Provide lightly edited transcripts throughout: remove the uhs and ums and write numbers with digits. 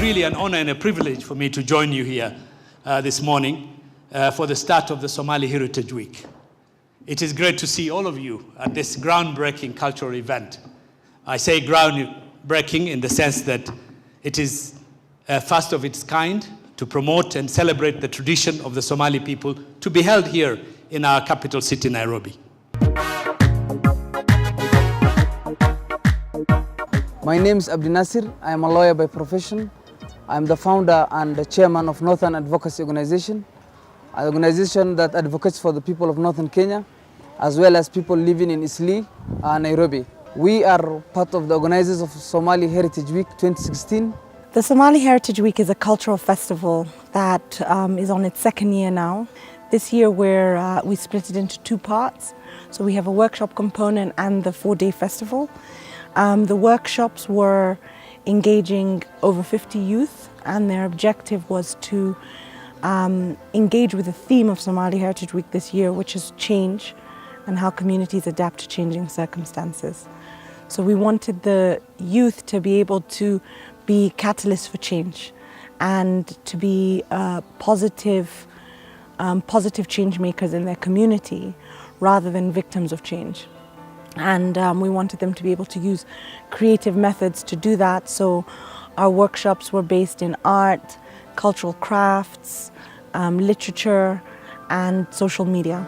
Really an honor and a privilege for me to join you here this morning for the start of the Somali Heritage Week. It is great to see all of you at this groundbreaking cultural event. I say groundbreaking in the sense that it is first of its kind to promote and celebrate the tradition of the Somali people to be held here in our capital city, Nairobi. My name is Abdi Nasir. I am a lawyer by profession. I'm the founder and the chairman of Northern Advocacy Organization, an organization that advocates for the people of Northern Kenya, as well as people living in Eastleigh, Nairobi. We are part of the organizers of Somali Heritage Week 2016. The Somali Heritage Week is a cultural festival that is on its second year now. This year we split it into two parts. So we have a workshop component and the 4-day festival. The workshops were engaging over 50 youth, and their objective was to engage with the theme of Somali Heritage Week this year, which is change and how communities adapt to changing circumstances. So we wanted the youth to be able to be catalysts for change and to be positive change makers in their community rather than victims of change. And we wanted them to be able to use creative methods to do that. So our workshops were based in art, cultural crafts, literature, and social media.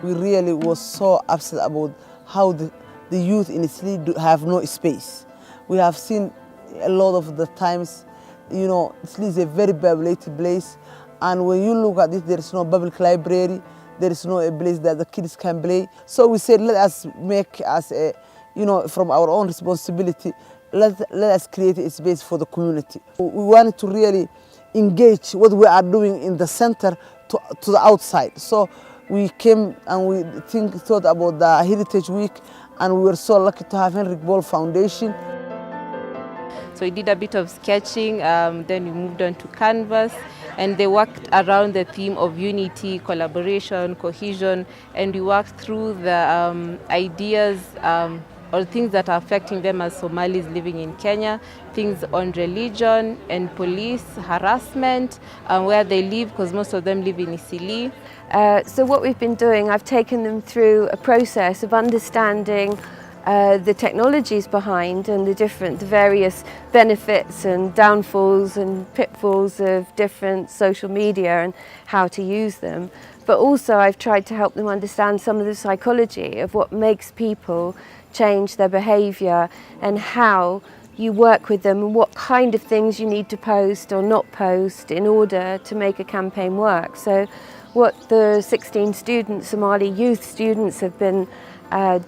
We really was so upset about how the youth in Eastleigh have no space. We have seen a lot of the times, you know, Eastleigh is a very populated place, and when you look at it, there is no public library. There is no place that the kids can play. So we said, let us make as a, you know, from our own responsibility, let us create a space for the community. We wanted to really engage what we are doing in the center to the outside. So we came and we thought about the Heritage Week, and we were so lucky to have Henrik Ball Foundation. So we did a bit of sketching, then we moved on to canvas, and they worked around the theme of unity, collaboration, cohesion, and we worked through the ideas or things that are affecting them as Somalis living in Kenya, things on religion and police, harassment, where they live, because most of them live in Eastleigh. So what we've been doing, I've taken them through a process of understanding the technologies behind and the various benefits and downfalls and pitfalls of different social media and how to use them. But also I've tried to help them understand some of the psychology of what makes people change their behaviour and how you work with them and what kind of things you need to post or not post in order to make a campaign work. So what the 16 students, Somali youth students, have been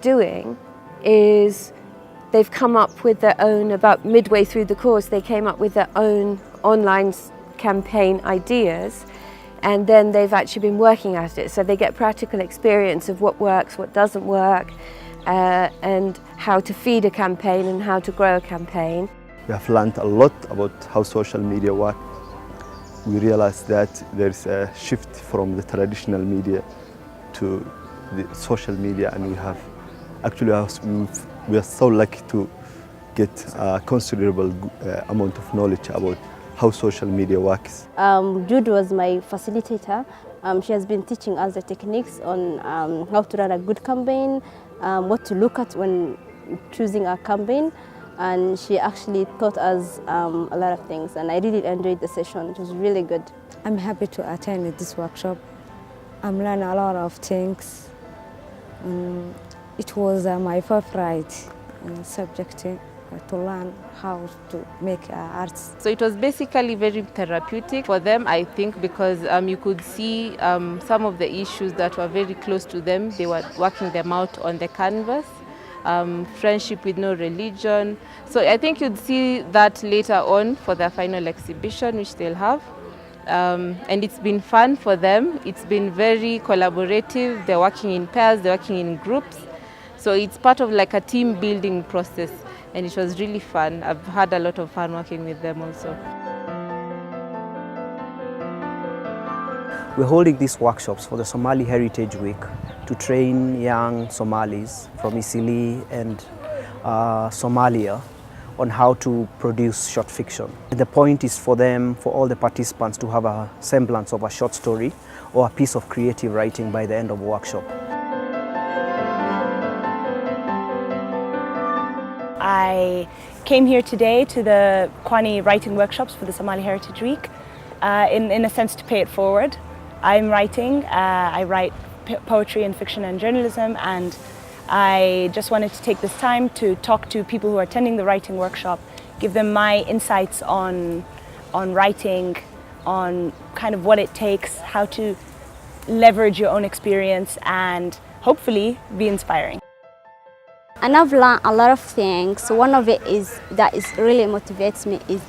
doing is they've come up with their own, about midway through the course, they came up with their own online campaign ideas, and then they've actually been working at it. So they get practical experience of what works, what doesn't work, and how to feed a campaign and how to grow a campaign. We have learned a lot about how social media work. We realized that there's a shift from the traditional media to the social media, and we are so lucky to get a considerable amount of knowledge about how social media works. Jude was my facilitator. She has been teaching us the techniques on how to run a good campaign, what to look at when choosing a campaign, and she actually taught us a lot of things, and I really enjoyed the session. It was really good. I'm happy to attend this workshop. I'm learning a lot of things. It was my favorite subject to learn how to make arts. So it was basically very therapeutic for them, I think, because you could see some of the issues that were very close to them. They were working them out on the canvas. Friendship with no religion. So I think you'd see that later on for their final exhibition, which they'll have. And it's been fun for them. It's been very collaborative. They're working in pairs, they're working in groups. So it's part of like a team building process. And it was really fun. I've had a lot of fun working with them also. We're holding these workshops for the Somali Heritage Week to train young Somalis from Isili and Somalia on how to produce short fiction. And the point is for them, for all the participants, to have a semblance of a short story or a piece of creative writing by the end of the workshop. I came here today to the Kwani writing workshops for the Somali Heritage Week in a sense to pay it forward. I'm writing, I write poetry and fiction and journalism, and I just wanted to take this time to talk to people who are attending the writing workshop, give them my insights on writing, on kind of what it takes, how to leverage your own experience, and hopefully be inspiring. And I've learned a lot of things. One of it is that really motivates me is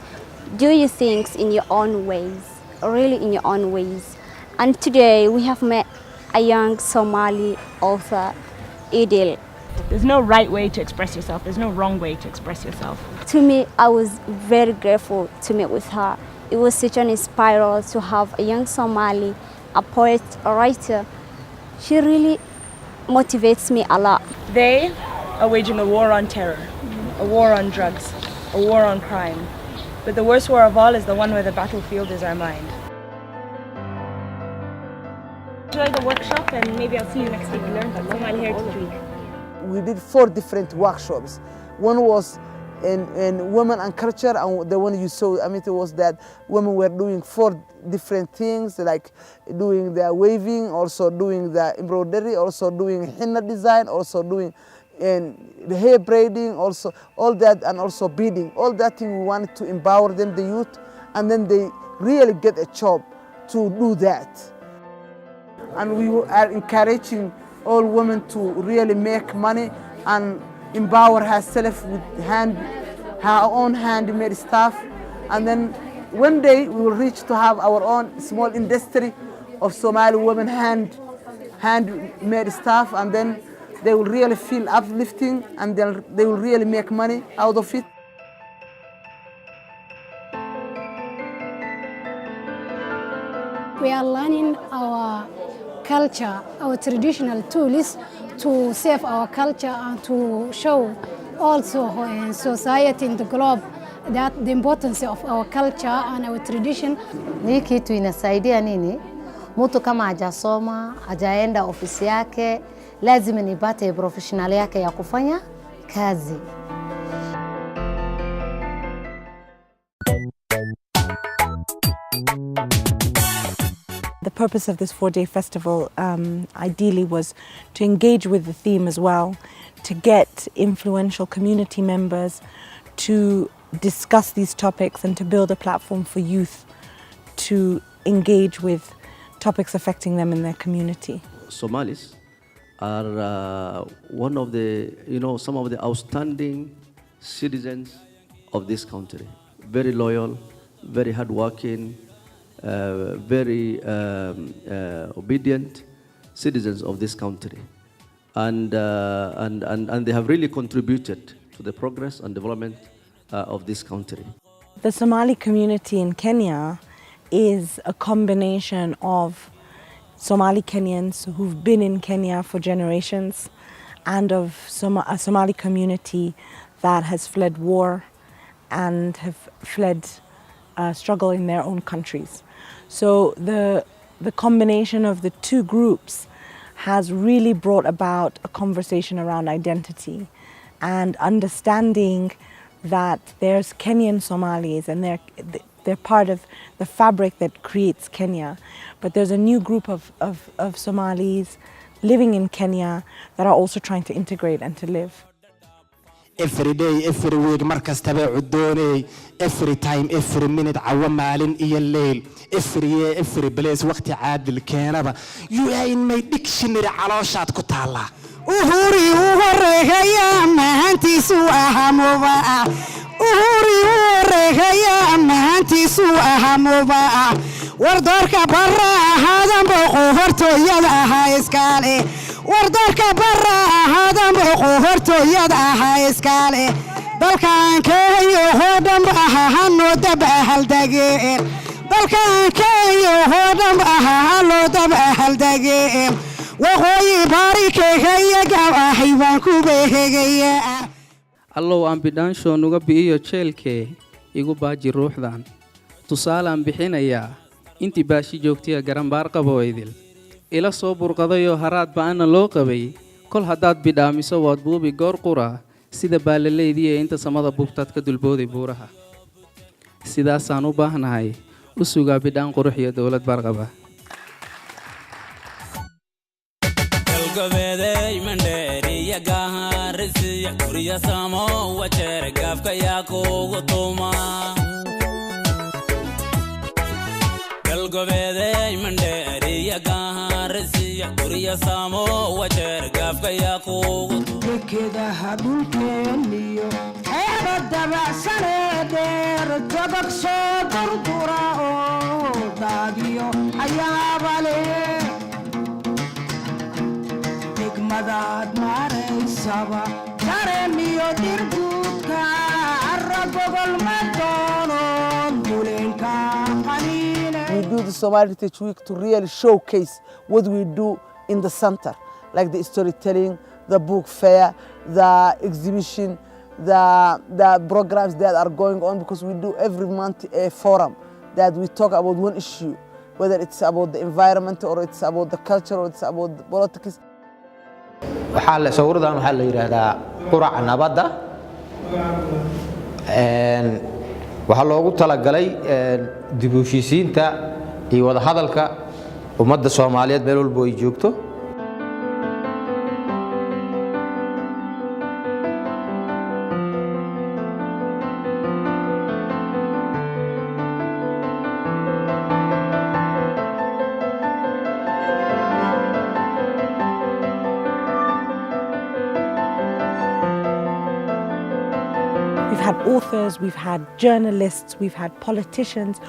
do your things in your own ways, really in your own ways. And today we have met a young Somali author, Idil. There's no right way to express yourself. There's no wrong way to express yourself. To me, I was very grateful to meet with her. It was such an inspiration to have a young Somali, a poet, a writer. She really motivates me a lot. They are waging a war on terror, a war on drugs, a war on crime. But the worst war of all is the one where the battlefield is our mind. Enjoy the workshop, and maybe I'll see you next week to learn about Somali Heritage Week. We did 4 different workshops. One was in women and culture, and the one you saw, it was that women were doing 4 different things, like doing the weaving, also doing the embroidery, also doing henna design, also doing the hair braiding, also all that, and also beading. All that thing we wanted to empower them, the youth, and then they really get a job to do that. And we are encouraging all women to really make money and empower herself with her own handmade stuff. And then one day we will reach to have our own small industry of Somali women handmade stuff, and then they will really feel uplifting, and they will really make money out of it. We are learning our culture, our traditional tools to save our culture and to show also in society in the globe that the importance of our culture and our tradition. Hii kitu inasaidia nini? Mtu kama hajasoma, hajaenda ofisi yake, lazima nipate professional yake ya kufanya kazi. The purpose of this 4-day festival ideally was to engage with the theme as well, to get influential community members to discuss these topics and to build a platform for youth to engage with topics affecting them in their community. Somalis are one of the, some of the outstanding citizens of this country. Very loyal, very hardworking, very obedient citizens of this country, and they have really contributed to the progress and development of this country. The Somali community in Kenya is a combination of Somali Kenyans who've been in Kenya for generations and of a Somali community that has fled war and have fled struggle in their own countries. So the combination of the two groups has really brought about a conversation around identity and understanding that there's Kenyan Somalis and they're part of the fabric that creates Kenya. But there's a new group of Somalis living in Kenya that are also trying to integrate and to live. Every day, every week, markas tabeecu doonay, every time, every minute, cawa maalin iyo leyl, every year, every place, waqti caadil keenaba. You are in my dictionary calooshaad ku taala. Uhuri uhoreegaya mahantiisu ahamuba. Uhuri uhoreegaya mahantiisu ahamuba. Wardoorka barra ahaadan boqo hortooyada ahaa iskaale. Wardoorka barra ahaadan boqo hortooyada ahaa iskaale. Dalkan Kenya oo dhan ahaano daba haldageen. Dalkan Kenya oo dhan ahaano daba haldageen. Waqooyi bari Kenya gawahay baan ku beegaya. Allow aan bidhaansho nuga biiyo jeelkee igu baaji ruuxdan. Tusaalaan bixinayaa intii baashi joogtiya garanbaar qabo idil. Ila soo burqadayo haraad baana loo qabay kol haddaad bidhaamiso waad buubi goor qura sida baalaleydii ee inta samada buubtaad ka dulbooday buuraha. Sidaasaan u baahnahay u sugaa bidhaan qurux iyo dowlad barqaba. Galgabeeday mandheeri ya gaharisi kuriya samo wajeer gaafka yaa kugu tuma. Galgabeeday mandheeri ya gaharisi kuriya samo wajeer gaafka yaa kugu tuma. Dekeda hadulkeeniyo xeebada bacsaneedeer jabag soo durdura oo daadiyo ayaaba leh. Degmadaad maaraysaba dareemiyo dirguudka carra gogol ma doonon buleenka qaniine. We do the Somali Heritage Week to really showcase what we do in the center, like the storytelling, the book fair, the exhibition, the programs that are going on, because we do every month a forum that we talk about one issue, whether it's about the environment or it's about the culture or it's about the politics. waxaa la sawirdan waxaa la yiraahdaa quraca nabadda waxaa loogu talagalay dib u heshiisiinta iyo wada hadalka ummadda Soomaaliyeed meel walba ay joogto. We've had authors, we've had journalists, we've had politicians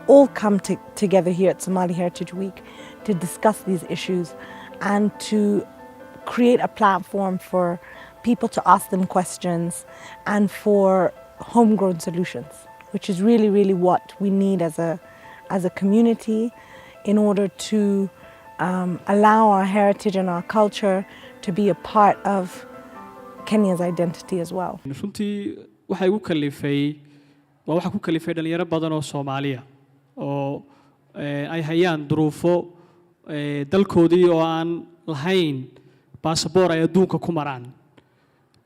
all come together here at Somali Heritage Week to discuss these issues and to create a platform for people to ask them questions and for homegrown solutions, which is really, really what we need as a community in order to allow our heritage and our culture to be a part of Kenya's identity as well. waxa igu kalifay dhalinyaro badan oo Soomaaliya oo ay hayaan duruufo dalkoodii oo aan lahayn passport ay adduunka ku maraan.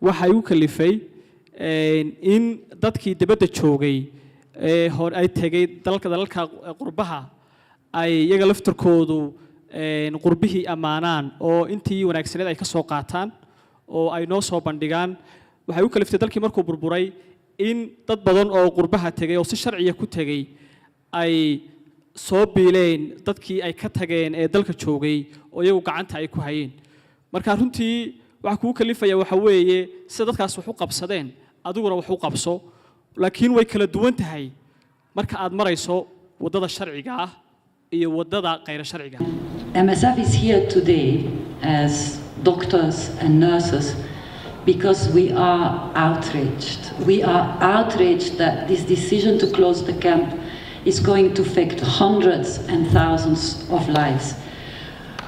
Waxa igu kalifay in dadkii dibadda joogay hor ay tagay dalalka qurbaha ay iyaga laftarkoodu qurbihii amaanaan oo intii wanaagsaneed ay ka soo qaataan oo ay noo soo bandhigaan. waxay u kaliftay dalkii markuu burburay in dad badan oo qurbaha tagay oo si sharciya ku tagay ay soo biileen dadkii ay ka tageen ee dalka joogay oo iyagu gacanta ay ku hayeen. marka runtii waxa kugu kalifaya waxa weeye sida dadkaas wax u qabsadeen adiguna wax u qabso, laakiin way kala duwan tahay marka aad marayso wadada sharciga ah iyo wadada qayr sharciga. MSF is here today as doctors and nurses because we are outraged. We are outraged that this decision to close the camp is going to affect hundreds and thousands of lives.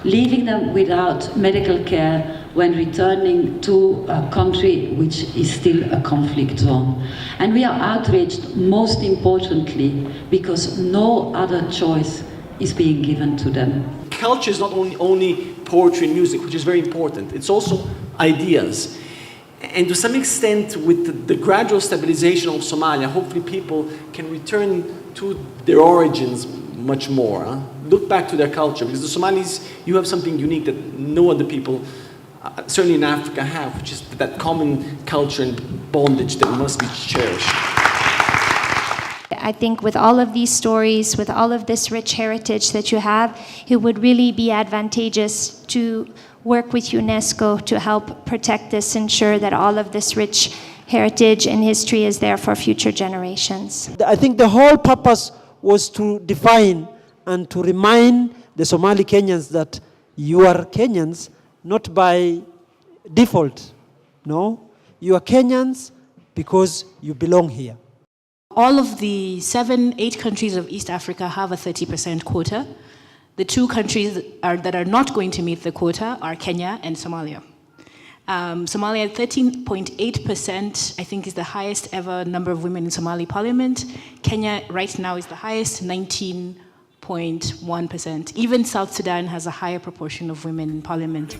Leaving them without medical care when returning to a country which is still a conflict zone. And we are outraged most importantly because no other choice is being given to them. Culture is not only poetry and music, which is very important, it's also ideas. And to some extent, with the gradual stabilization of Somalia, hopefully people can return to their origins much more. Look back to their culture, because the Somalis, you have something unique that no other people, certainly in Africa, have, which is that common culture and bondage that must be cherished. I think with all of these stories, with all of this rich heritage that you have, it would really be advantageous to work with UNESCO to help protect this, ensure that all of this rich heritage and history is there for future generations. I think the whole purpose was to define and to remind the Somali Kenyans that you are Kenyans not by default, no? You are Kenyans because you belong here. All of the 7-8 countries of East Africa have a 30% quota. The two countries that are not going to meet the quota are Kenya and Somalia. Somalia, 13.8%, I think, is the highest ever number of women in Somali parliament. Kenya right now is the highest, 19.1%. Even South Sudan has a higher proportion of women in parliament.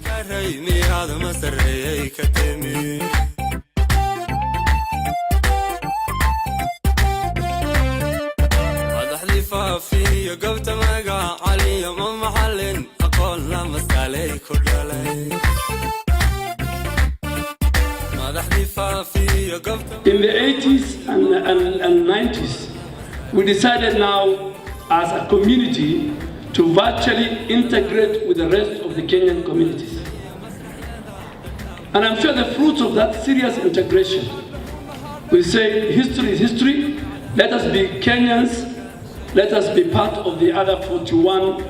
In the 80s and 90s, we decided now as a community to virtually integrate with the rest of the Kenyan communities. And I'm sure the fruits of that serious integration, we say history is history, let us be Kenyans, let us be part of the other 41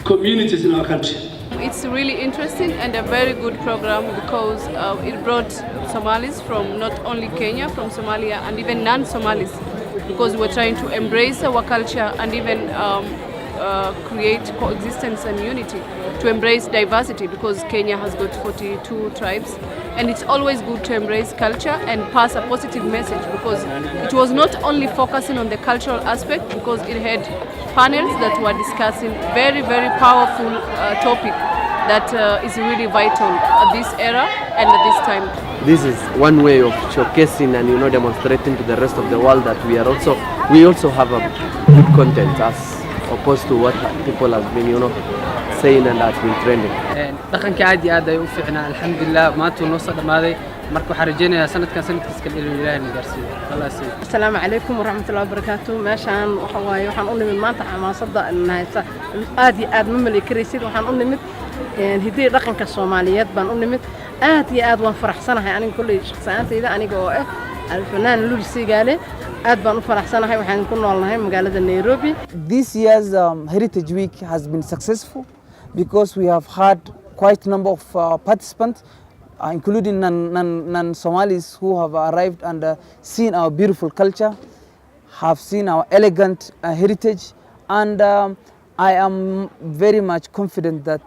communities in our country. It's really interesting and a very good program because it brought Somalis from not only Kenya, from Somalia, and even non-Somalis, because we're trying to embrace our culture and even create coexistence and unity, to embrace diversity, because Kenya has got 42 tribes. And it's always good to embrace culture and pass a positive message, because it was not only focusing on the cultural aspect, because it had panels that were discussing very, very powerful topic that is really vital at this era and at this time. This is one way of showcasing and demonstrating to the rest of the world that we also have a good content as opposed to what people have been saying and has been trending. dhaqanka aad iyo aad ay u fiicnaa alxamdulillah maanta noo soo dhamaaday marka waxaan rajeynayaa sanadkan sanadkiisa kale inuu Ilaahay na gaarsiiyo wallahi assalaamu calaykum waraxmatullaahi wabarakaatuh meeshaan waxaan u nimid maanta xamaasada nahaysa aad iyo aad ma mali karaysid waxaan u nimid hidii dhaqanka Soomaaliyeed baan u nimid aad iyo aad waan faraxsanahay aniga kulli shakhsiyaantayda aniga oo alfanaan Lul Sigaale aad baan u faraxsanahay waxaan ku noolnahay magaalada Nairobi. This year's Heritage Week has been successful because we have had quite a number of participants, including non-Somalis who have arrived and seen our beautiful culture, have seen our elegant heritage, and I am very much confident that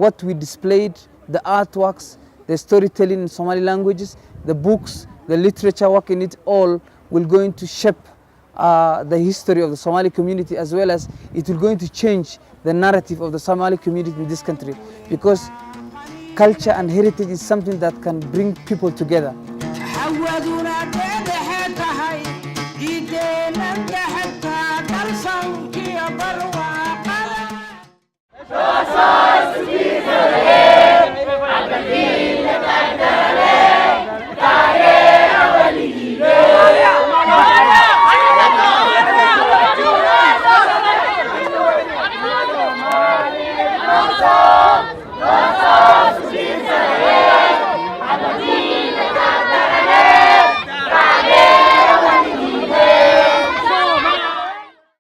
what we displayed, the artworks, the storytelling in Somali languages, the books, the literature work in it all will going to shape the history of the Somali community, as well as it will going to change the narrative of the Somali community in this country, because culture and heritage is something that can bring people together.